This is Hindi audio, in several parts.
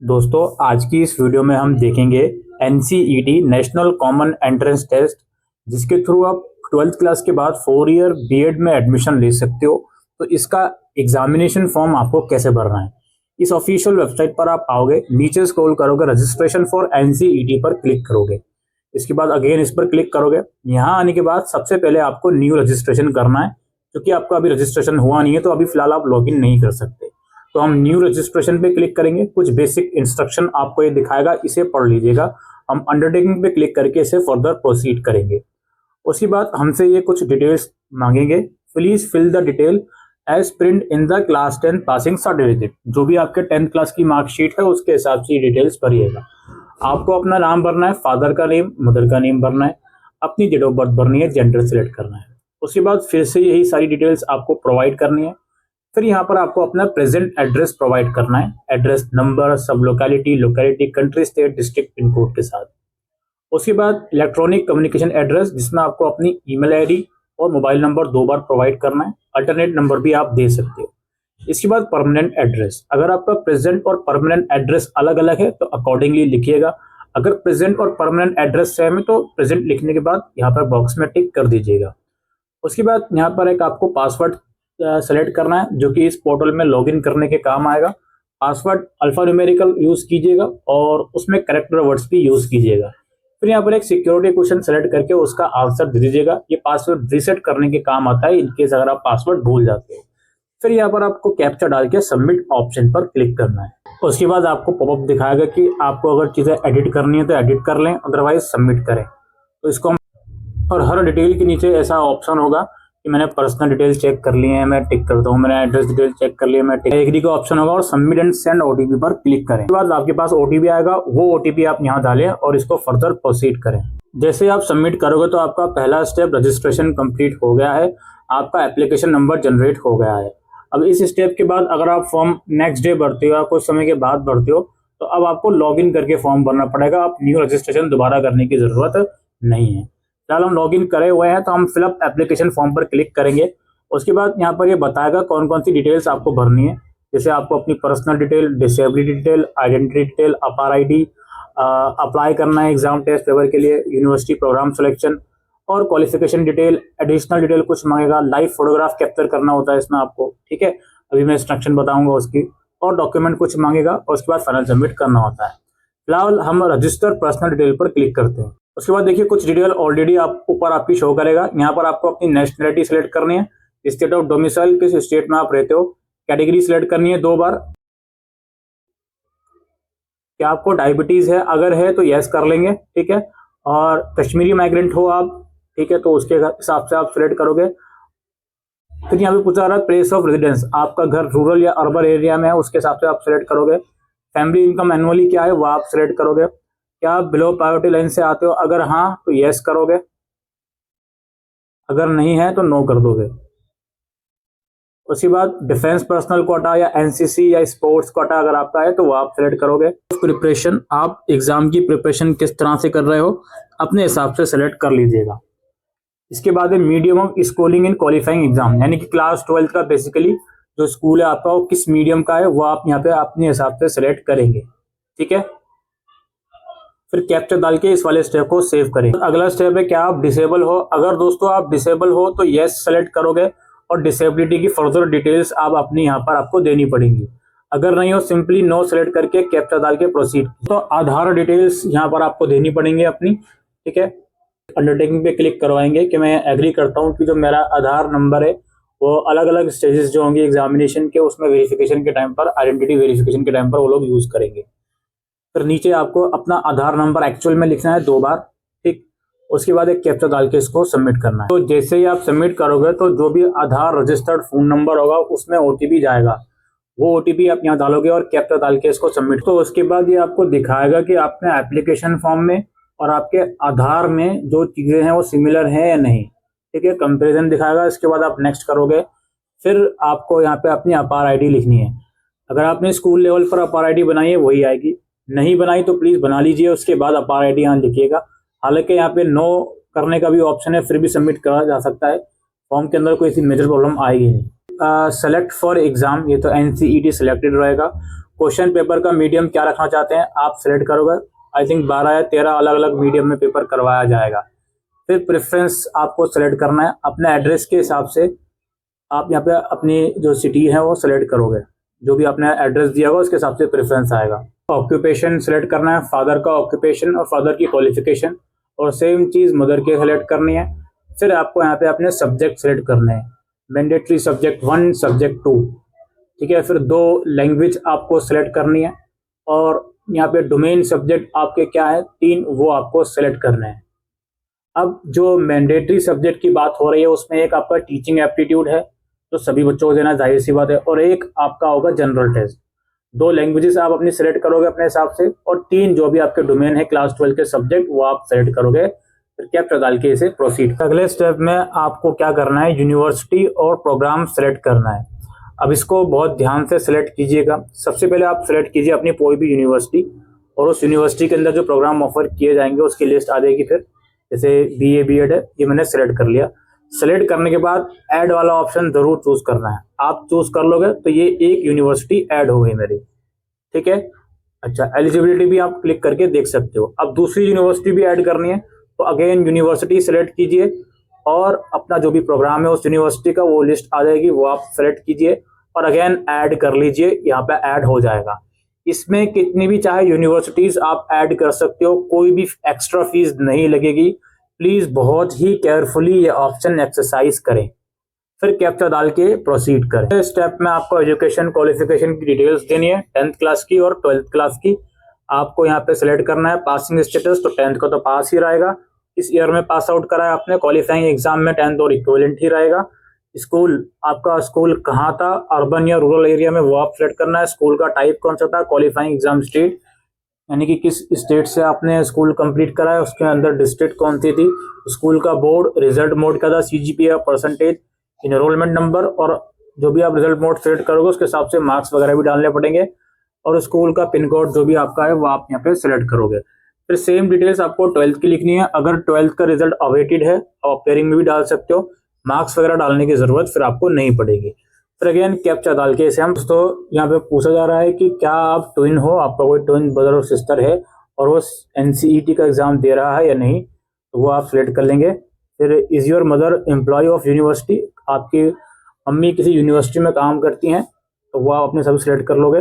दोस्तों आज की इस वीडियो में हम देखेंगे NCET national common entrance test, जिसके थ्रू आप 12th क्लास के बाद 4 ईयर बीएड में एडमिशन ले सकते हो। तो इसका एग्जामिनेशन फॉर्म आपको कैसे भरना है, इस ऑफिशियल वेबसाइट पर आप आओगे, नीचे स्क्रॉल करोगे, रजिस्ट्रेशन फॉर एनसीईटी पर क्लिक करोगे। इसके बाद अगेन इस पर क्लिक करोगे। यहाँ आने के बाद सबसे पहले आपको न्यू रजिस्ट्रेशन करना है, क्योंकि आपका अभी रजिस्ट्रेशन हुआ नहीं है तो अभी फिलहाल आप लॉगिन नहीं कर सकते। तो हम न्यू रजिस्ट्रेशन पे क्लिक करेंगे। कुछ बेसिक इंस्ट्रक्शन आपको ये दिखाएगा, इसे पढ़ लीजिएगा। हम अंडरटेकिंग पे क्लिक करके इसे फर्दर प्रोसीड करेंगे। उसके बाद हमसे ये कुछ डिटेल्स मांगेंगे। Please fill the detail as print in the class 10 passing certificate. जो भी आपके 10th क्लास की मार्कशीट है उसके हिसाब से डिटेल्स भरिएगा। आपको अपना नाम भरना है, फादर का नेम, मदर का नेम भरना है, अपनी डेट ऑफ बर्थ भरनी है, जेंडर सिलेक्ट करना है। उसके बाद फिर से यही सारी डिटेल्स आपको प्रोवाइड करनी है। फिर यहाँ पर आपको अपना प्रेजेंट एड्रेस प्रोवाइड करना है, एड्रेस नंबर, सब locality, country, state, district, pin code के साथ। उसके बाद इलेक्ट्रॉनिक कम्युनिकेशन एड्रेस, जिसमें आपको अपनी ईमेल आईडी और मोबाइल नंबर 2 बार प्रोवाइड करना है। अल्टरनेट नंबर भी आप दे सकते हो। इसके बाद परमानेंट एड्रेस, अगर आपका प्रेजेंट और परमानेंट एड्रेस अलग अलग है तो अकॉर्डिंगली लिखिएगा। अगर प्रेजेंट और परमानेंट एड्रेस सेम है तो प्रेजेंट लिखने के बाद यहाँ पर बॉक्स में टिक कर दीजिएगा। उसके बाद यहाँ पर एक आपको पासवर्ड सेलेक्ट करना है, जो कि इस पोर्टल में लॉगिन करने के काम आएगा। पासवर्ड अल्फा न्यूमेरिकल यूज कीजिएगा और उसमें करेक्टर वर्ड्स भी यूज कीजिएगा। फिर यहाँ पर एक सिक्योरिटी क्वेश्चन सेलेक्ट करके उसका आंसर दे दीजिएगा। ये पासवर्ड रीसेट करने के काम आता है इनकेस अगर आप पासवर्ड भूल जाते हो। फिर यहाँ पर आपको कैप्चा डाल के सबमिट ऑप्शन पर क्लिक करना है। उसके बाद आपको पॉपअप दिखाएगा कि आपको अगर चीजें एडिट करनी है तो एडिट कर लें, अदरवाइज सबमिट करें। तो इसको हम और हर डिटेल के नीचे ऐसा ऑप्शन होगा कि मैंने पर्सनल डिटेल्स चेक कर लिए हैं, मैं टिक करता हूँ। मैंने एड्रेस डिटेल चेक कर लिए, मैं टिक। एग्री का ऑप्शन होगा और सबमिट एंड सेंड ओटीपी पर क्लिक करें। उसके बाद आपके पास ओटीपी आएगा, वो ओटीपी आप यहाँ डालें और इसको फर्दर प्रोसीड करें। जैसे आप सबमिट करोगे तो आपका पहला स्टेप रजिस्ट्रेशन कंप्लीट हो गया है, आपका एप्लीकेशन नंबर जनरेट हो गया है। अब इस स्टेप के बाद अगर आप फॉर्म नेक्स्ट डे भरते हो या कुछ समय के बाद भरते हो तो अब आपको लॉगिन करके फॉर्म भरना पड़ेगा। आप न्यू रजिस्ट्रेशन दोबारा करने की जरूरत नहीं है। फिलहाल हम लॉगिन करे हुए हैं तो हम फिलअप एप्लीकेशन फॉर्म पर क्लिक करेंगे। उसके बाद यहाँ पर ये बताएगा कौन कौन सी डिटेल्स आपको भरनी है। जैसे आपको अपनी personal detail, disability detail, identity detail, अपार आईडी, अप्लाई करना है एग्जाम टेस्ट पेपर के लिए, यूनिवर्सिटी प्रोग्राम सिलेक्शन और क्वालिफिकेशन डिटेल, एडिशनल डिटेल कुछ मांगेगा। लाइव फोटोग्राफ कैप्चर करना होता है इसमें आपको, ठीक है, अभी मैं इंस्ट्रक्शन बताऊंगा उसकी। और डॉक्यूमेंट कुछ मांगेगा और उसके बाद फाइनल सबमिट करना होता है। फिलहाल हम रजिस्टर पर्सनल डिटेल पर क्लिक करते हैं। उसके बाद देखिए कुछ डिटेल ऑलरेडी आप ऊपर आपकी शो करेगा। यहाँ पर आपको अपनी नेशनलिटी सिलेक्ट करनी है, स्टेट ऑफ डोमिसाइल, किस स्टेट में आप रहते हो, कैटेगरी सिलेक्ट करनी है 2 बार। क्या आपको डायबिटीज है, अगर है तो यस कर लेंगे, ठीक है। और कश्मीरी माइग्रेंट हो आप, ठीक है, तो उसके हिसाब से आप सिलेक्ट करोगे। फिर यहाँ पे पूछा रहा है प्लेस ऑफ रेजिडेंस, आपका घर रूरल या अर्बन एरिया में है, उसके हिसाब से आप सिलेक्ट करोगे। फैमिली इनकम एनुअली क्या है वो आप सिलेक्ट करोगे। क्या आप बिलो पॉवर्टी लाइन से आते हो, अगर हाँ तो यस करोगे, अगर नहीं है तो नो कर दोगे। उसके बाद डिफेंस पर्सनल कोटा या एनसीसी या स्पोर्ट्स कोटा अगर आपका है तो वो आप सिलेक्ट करोगे। प्रिपरेशन, आप एग्जाम की प्रिपरेशन किस तरह से कर रहे हो अपने हिसाब से सिलेक्ट कर लीजिएगा। इसके बाद है medium of schooling in qualifying exam, यानी कि क्लास 12th का बेसिकली जो स्कूल है आपका वो किस मीडियम का है वो आप यहाँ पे अपने हिसाब से सिलेक्ट करेंगे, ठीक है। फिर कैप्चा डाल के इस वाले स्टेप को सेव करें। अगला स्टेप है क्या आप डिसेबल हो, अगर दोस्तों आप डिसेबल हो तो यस सेलेक्ट करोगे और डिसेबिलिटी की फर्दर डिटेल्स आप अपनी यहाँ पर आपको देनी पड़ेंगी। अगर नहीं हो सिंपली नो सेलेक्ट करके कैप्चा डाल के प्रोसीड। तो आधार डिटेल्स यहाँ पर आपको देनी पड़ेंगी अपनी, ठीक है। अंडरटेकिंग पे क्लिक करवाएंगे कि मैं एग्री करता हूँ कि जो मेरा आधार नंबर है वो अलग अलग स्टेजेस जो होंगे एग्जामिनेशन के उसमें वेरिफिकेशन के टाइम पर, आइडेंटिटी वेरिफिकेशन के टाइम पर वो लोग यूज करेंगे। फिर नीचे आपको अपना आधार नंबर एक्चुअल में लिखना है 2 बार, ठीक। उसके बाद एक कैप्चा डाल के इसको सबमिट करना है। तो जैसे ही आप सबमिट करोगे तो जो भी आधार रजिस्टर्ड फोन नंबर होगा उसमें ओटीपी जाएगा, वो ओटीपी आप यहाँ डालोगे और कैप्चा डाल के इसको सबमिट। तो उसके बाद ये आपको दिखाएगा कि आपने एप्लीकेशन फॉर्म में और आपके आधार में जो चीजें हैं वो सिमिलर हैं या नहीं, ठीक है, कंपेरिजन दिखाएगा। इसके बाद आप नेक्स्ट करोगे। फिर आपको यहाँ पे अपनी अपार आईडी लिखनी है। अगर आपने स्कूल लेवल पर अपार आईडी बनाई है वही आएगी, नहीं बनाई तो प्लीज बना लीजिए, उसके बाद अपार आईडी यहाँ लिखिएगा। हालांकि यहाँ पे नो करने का भी ऑप्शन है, फिर भी सबमिट करा जा सकता है, फॉर्म के अंदर कोई ऐसी मेजर प्रॉब्लम आएगी नहीं। सेलेक्ट फॉर एग्जाम, ये तो एनसीईटी सिलेक्टेड रहेगा। क्वेश्चन पेपर का मीडियम क्या रखना चाहते हैं आप सिलेक्ट करोगे। आई थिंक 12 या 13 अलग अलग मीडियम में पेपर करवाया जाएगा। फिर प्रेफरेंस आपको सिलेक्ट करना है अपने एड्रेस के हिसाब से। आप यहाँ पे अपनी जो सिटी है वो सिलेक्ट करोगे, जो भी आपने एड्रेस दिया होगा उसके हिसाब से प्रेफरेंस आएगा। ऑक्यूपेशन सिलेक्ट करना है, फादर का ऑक्यूपेशन और फादर की क्वालिफिकेशन, और सेम चीज़ मदर के सिलेक्ट करनी है। फिर आपको यहाँ पे अपने सब्जेक्ट सिलेक्ट करने हैं, मैंडेटरी सब्जेक्ट 1 सब्जेक्ट 2, ठीक है। फिर 2 लैंग्वेज आपको सिलेक्ट करनी है, और यहाँ पे डोमेन सब्जेक्ट आपके क्या है 3, वो आपको सिलेक्ट करने हैं। अब जो मैंडेटरी सब्जेक्ट की बात हो रही है उसमें एक आपका टीचिंग एप्टीट्यूड है जो सभी बच्चों को देना जाहिर सी बात है, और एक आपका होगा जनरल टेस्ट। 2 लैंग्वेजेस आप अपनी सिलेक्ट करोगे अपने हिसाब से, और 3 जो भी आपके डोमेन है क्लास 12 के सब्जेक्ट वो आप सिलेक्ट करोगे। फिर कैप्चा डाल के इसे प्रोसीड। अगले स्टेप में आपको क्या करना है, यूनिवर्सिटी और प्रोग्राम सिलेक्ट करना है। अब इसको बहुत ध्यान से सिलेक्ट कीजिएगा। सबसे पहले आप सिलेक्ट कीजिए अपनी कोई भी यूनिवर्सिटी, और उस यूनिवर्सिटी के अंदर जो प्रोग्राम ऑफर किए जाएंगे उसकी लिस्ट आ जाएगी। फिर जैसे BA BEd है, ये मैंने सिलेक्ट कर लिया। सेलेक्ट करने के बाद ऐड वाला ऑप्शन जरूर चूज करना है। आप चूज कर लोगे तो ये एक यूनिवर्सिटी ऐड हो गई मेरी, ठीक है। अच्छा, एलिजिबिलिटी भी आप क्लिक करके देख सकते हो। अब दूसरी यूनिवर्सिटी भी ऐड करनी है तो अगेन यूनिवर्सिटी सेलेक्ट कीजिए, और अपना जो भी प्रोग्राम है उस यूनिवर्सिटी का वो लिस्ट आ जाएगी, वो आप सेलेक्ट कीजिए और अगेन ऐड कर लीजिए। यहाँ पे ऐड हो जाएगा। इसमें कितनी भी चाहे यूनिवर्सिटीज आप ऐड कर सकते हो, कोई भी एक्स्ट्रा फीस नहीं लगेगी। प्लीज बहुत ही केयरफुली ये ऑप्शन एक्सरसाइज करें, फिर कैप्चा डाल के प्रोसीड करें। इस स्टेप में आपको एजुकेशन क्वालिफिकेशन की डिटेल्स देनी है, 10th क्लास की और 12th क्लास की। आपको यहाँ पे सिलेक्ट करना है पासिंग स्टेटस, तो 10th का तो पास ही रहेगा। इस ईयर में पास आउट करा है आपने, क्वालिफाइंग एग्जाम में 10th और इक्विवेलेंट ही रहेगा। स्कूल, आपका स्कूल कहाँ था, अर्बन या रूरल एरिया में, वो आप सिलेक्ट करना है। स्कूल का टाइप कौन सा था, क्वालिफाइंग एग्जाम स्टेट, यानी कि किस स्टेट से आपने स्कूल कंप्लीट करा है, उसके अंदर डिस्ट्रिक्ट कौन सी थी। स्कूल का बोर्ड, रिजल्ट मोड का था, CGPA परसेंटेज, इनरोलमेंट नंबर, और जो भी आप रिजल्ट मोड सेलेक्ट करोगे उसके हिसाब से मार्क्स वगैरह भी डालने पड़ेंगे, और स्कूल का पिन कोड जो भी आपका है वो आप यहाँ पे सिलेक्ट करोगे। फिर सेम डिटेल्स आपको 12th की लिखनी है। अगर 12th का रिजल्ट अवेटेड है और पेयरिंग में भी डाल सकते हो, मार्क्स वगैरह डालने की जरूरत फिर आपको नहीं पड़ेगी। फिर अगेन कैप्चा डाल के इसे हम, दोस्तों यहाँ पे पूछा जा रहा है कि क्या आप ट्विन हो, आपका कोई ट्विन ब्रदर और सिस्टर है और वो NCET का एग्जाम दे रहा है या नहीं, तो वो आप सिलेक्ट कर लेंगे। फिर is your mother employ of university, आपकी मम्मी किसी यूनिवर्सिटी में काम करती हैं तो वो आप अपने सब सिलेक्ट कर लोगे।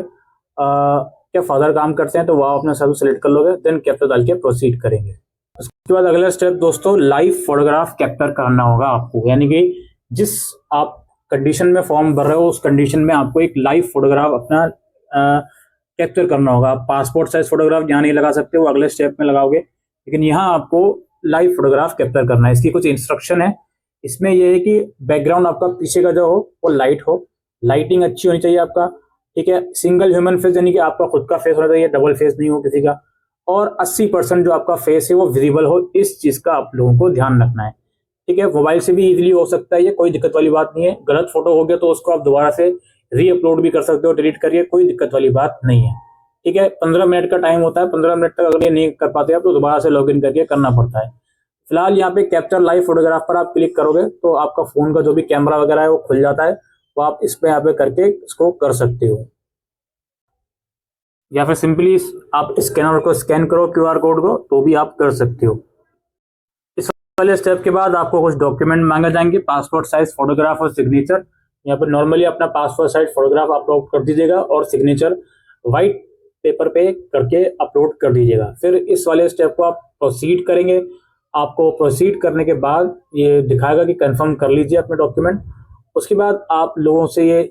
क्या फादर काम करते हैं तो वो आप अपने सब सिलेक्ट कर लोगे। देन कैप्चा डाल के प्रोसीड करेंगे। उसके बाद अगला स्टेप दोस्तों, लाइव फोटोग्राफ कैप्चर करना होगा आपको, यानी कि जिस आप कंडीशन में फॉर्म भर रहे हो उस कंडीशन में आपको एक लाइव फोटोग्राफ अपना कैप्चर करना होगा। पासपोर्ट साइज फोटोग्राफ यहाँ नहीं लगा सकते, वो अगले स्टेप में लगाओगे, लेकिन यहाँ आपको लाइव फोटोग्राफ कैप्चर करना है। इसकी कुछ इंस्ट्रक्शन है। इसमें यह है कि बैकग्राउंड आपका पीछे का जो हो वो लाइट हो, लाइटिंग अच्छी होनी चाहिए आपका, ठीक है। सिंगल ह्यूमन फेस, यानी कि आपका खुद का फेस होना चाहिए, डबल फेस नहीं हो किसी का, और 80% जो आपका फेस है वो विजिबल हो। इस चीज का आप लोगों को ध्यान रखना है, ठीक है। मोबाइल से भी इजीली हो सकता है, ये कोई दिक्कत वाली बात नहीं है। गलत फोटो हो गया तो उसको आप दोबारा से रीअपलोड भी कर सकते हो, डिलीट करिए, कोई दिक्कत वाली बात नहीं है, ठीक है। 15 मिनट का टाइम होता है, 15 मिनट तक अगर ये नहीं कर पाते आप तो दोबारा से लॉगिन करके करना पड़ता है। फिलहाल यहाँ पे कैप्चर लाइव फोटोग्राफ पर आप क्लिक करोगे तो आपका फोन का जो भी कैमरा वगैरह है वो खुल जाता है, तो आप इस पे यहाँ पे करके इसको कर सकते हो, या फिर सिंपली आप स्कैनर को स्कैन करो QR कोड को, तो भी आप कर सकते हो। इस वाले स्टेप के बाद आपको कुछ डॉक्यूमेंट मांगे जाएंगे, पासपोर्ट साइज फोटोग्राफ और सिग्नेचर। यहाँ पर नॉर्मली अपना पासपोर्ट साइज फोटोग्राफ अपलोड कर दीजिएगा और सिग्नेचर व्हाइट पेपर पे करके अपलोड कर दीजिएगा। फिर इस वाले स्टेप को आप प्रोसीड करेंगे। आपको प्रोसीड करने के बाद ये दिखाएगा कि कंफर्म कर लीजिए अपने डॉक्यूमेंट। उसके बाद आप लोगों से ये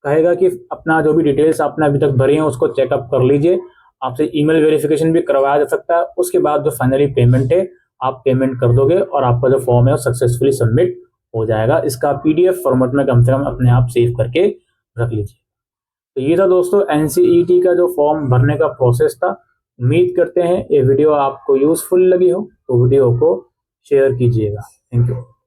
कहेगा कि अपना जो भी डिटेल्स आपने अभी तक भरी हैं उसको चेकअप कर लीजिए। आपसे ईमेल वेरिफिकेशन भी करवाया जा सकता है। उसके बाद जो फाइनली पेमेंट है आप पेमेंट कर दोगे और आपका जो फॉर्म है वो सक्सेसफुली सबमिट हो जाएगा। इसका PDF फॉर्मेट में कम से कम अपने आप सेव करके रख लीजिए। तो ये था दोस्तों NCET का जो फॉर्म भरने का प्रोसेस था। उम्मीद करते हैं ये वीडियो आपको यूजफुल लगी हो, तो वीडियो को शेयर कीजिएगा। Thank you.